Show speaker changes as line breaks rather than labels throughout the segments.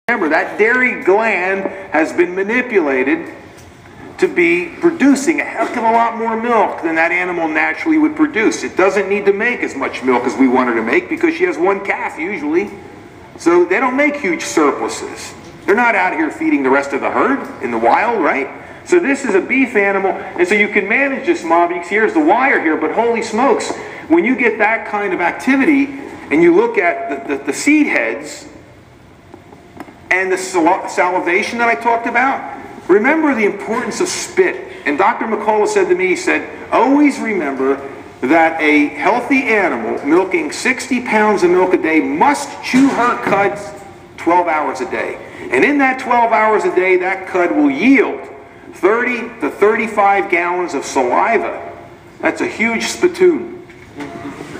Remember, that dairy gland has been manipulated to be producing a heck of a lot more milk than that animal naturally would produce. It doesn't need to make as much milk as we want her to make because she has one calf usually. So they don't make huge surpluses. They're not out here feeding the rest of the herd in the wild, right? So this is a beef animal, and so you can manage this mob. Here's the wire here, but holy smokes, when you get that kind of activity and you look at the seed heads and the salivation that I talked about, remember the importance of spit. And Dr. McCullough said to me, he said, always remember that a healthy animal milking 60 pounds of milk a day must chew her cud 12 hours a day. And in that 12 hours a day, that cud will yield 30 to 35 gallons of saliva. That's a huge spittoon.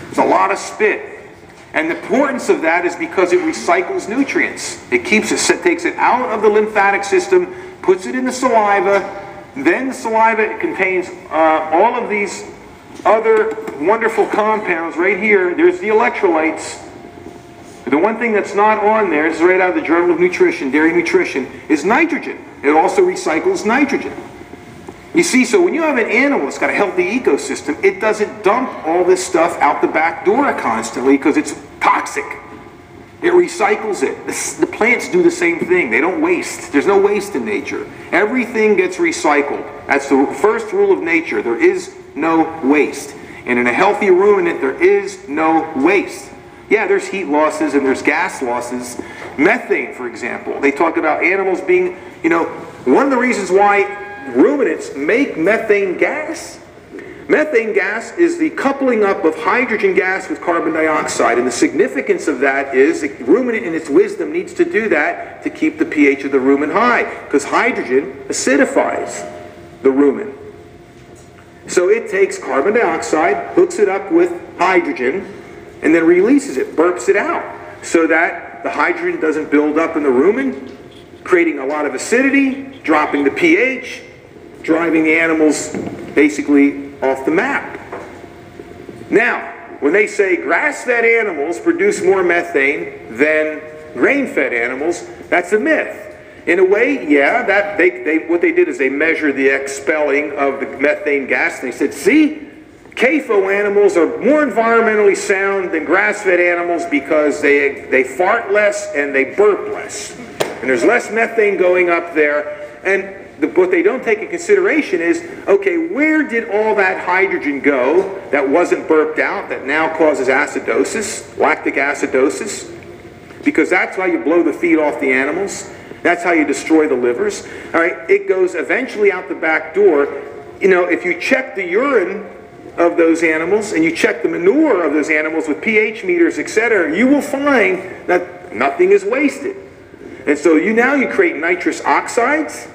It's a lot of spit. And the importance of that is because it recycles nutrients. It keeps it, takes it out of the lymphatic system, puts it in the saliva. Then the saliva contains all of these other wonderful compounds right here. There's the electrolytes. The one thing that's not on there, this is right out of the Journal of Nutrition, Dairy Nutrition, is nitrogen. It also recycles nitrogen. You see, so when you have an animal that's got a healthy ecosystem, it doesn't dump all this stuff out the back door constantly because it's toxic. It recycles it. The plants do the same thing. They don't waste. There's no waste in nature. Everything gets recycled. That's the first rule of nature. There is no waste. And in a healthy ruminant, there is no waste. Yeah, there's heat losses and there's gas losses. Methane, for example. They talk about animals being, one of the reasons why ruminants make methane gas. Methane gas is the coupling up of hydrogen gas with carbon dioxide. And the significance of that is the ruminant in its wisdom needs to do that to keep the pH of the rumen high. Because hydrogen acidifies the rumen. So it takes carbon dioxide, hooks it up with hydrogen, and then releases it, burps it out, so that the hydrogen doesn't build up in the rumen, creating a lot of acidity, dropping the pH, driving the animals basically off the map. Now, when they say grass-fed animals produce more methane than grain-fed animals, that's a myth. In a way, yeah, what they did is they measured the expelling of the methane gas, and they said, see, CAFO animals are more environmentally sound than grass-fed animals because they fart less and they burp less. And there's less methane going up there. And what they don't take into consideration is, okay, where did all that hydrogen go that wasn't burped out, that now causes acidosis, lactic acidosis? Because that's how you blow the feed off the animals. That's how you destroy the livers. All right, it goes eventually out the back door. If you check the urine of those animals and you check the manure of those animals with pH meters, etc., you will find that nothing is wasted. And so you create nitrous oxides,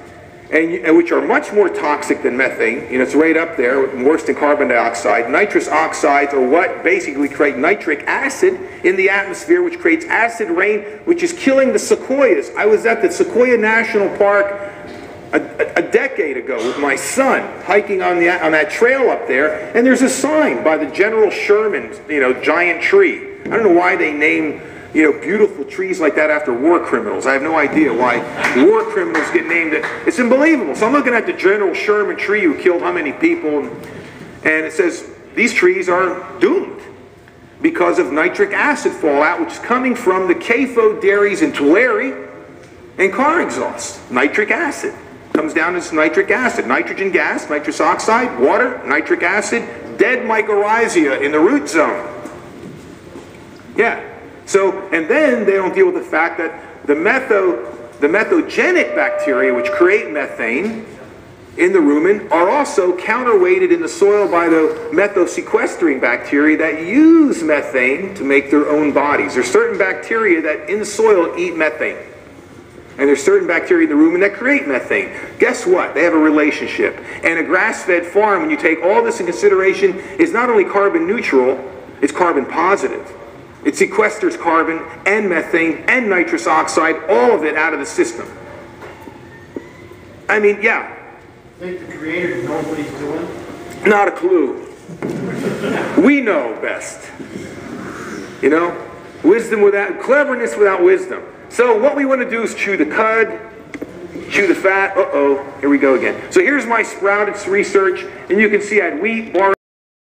and which are much more toxic than methane. It's right up there, worse than carbon dioxide. Nitrous oxides are what basically create nitric acid in the atmosphere, which creates acid rain, which is killing the sequoias. I was at the Sequoia National Park a decade ago with my son, hiking on that trail up there, and there's a sign by the General Sherman, giant tree. I don't know why they name beautiful trees like that after war criminals. I have no idea why war criminals get named it. It's unbelievable. So I'm looking at the General Sherman tree who killed how many people, and it says these trees are doomed because of nitric acid fallout, which is coming from the CAFO dairies in Tulare and car exhaust. Nitric acid comes down as nitric acid. Nitrogen gas, nitrous oxide, water, nitric acid, dead mycorrhizae in the root zone. Yeah. So, and then they don't deal with the fact that the methogenic bacteria, which create methane in the rumen, are also counterweighted in the soil by the methosequestering bacteria that use methane to make their own bodies. There's certain bacteria that in the soil eat methane. And there's certain bacteria in the rumen that create methane. Guess what? They have a relationship. And a grass-fed farm, when you take all this in consideration, is not only carbon neutral, it's carbon positive. It sequesters carbon and methane and nitrous oxide, all of it out of the system. I mean, yeah.
Think the creator knows what he's doing?
Not a clue. We know best. Wisdom without, cleverness without wisdom. So what we want to do is chew the cud, chew the fat. Uh-oh, here we go again. So here's my sprouted research, and you can see I had wheat, barley,